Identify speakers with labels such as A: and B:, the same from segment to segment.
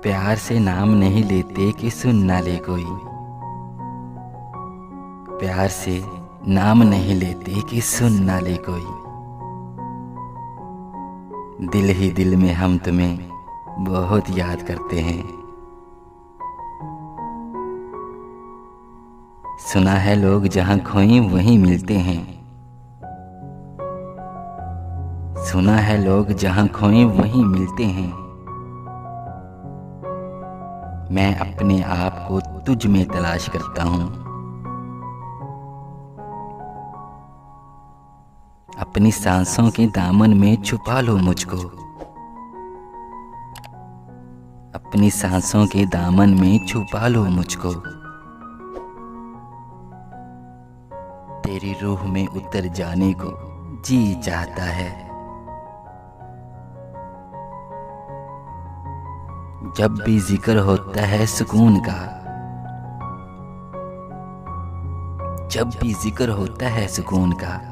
A: प्यार से नाम नहीं लेते कि सुन ना ले कोई। प्यार से नाम नहीं लेते कि सुन ना ले कोई। दिल ही दिल में हम तुम्हें बहुत याद करते हैं। सुना है लोग जहां खोई वहीं मिलते हैं। सुना है लोग जहां खोई वहीं मिलते हैं। मैं अपने आप को तुझ में तलाश करता हूँ। अपनी सांसों के दामन में छुपा लो मुझको। अपनी सांसों के दामन में छुपा लो मुझको। तेरी रूह में उतर जाने को जी चाहता है। जब भी जिक्र होता है सुकून का, जब भी जिक्र होता है सुकून का,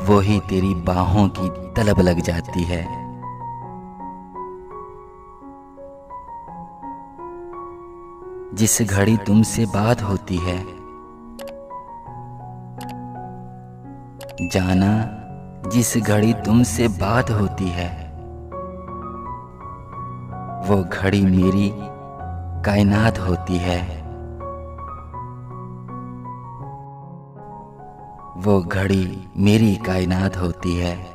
A: वो ही तेरी बाहों की तलब लग जाती है। जिस घड़ी तुमसे बात होती है, जाना जिस घड़ी तुमसे बात होती है, वो घड़ी मेरी कायनात होती है। वो घड़ी मेरी कायनात होती है।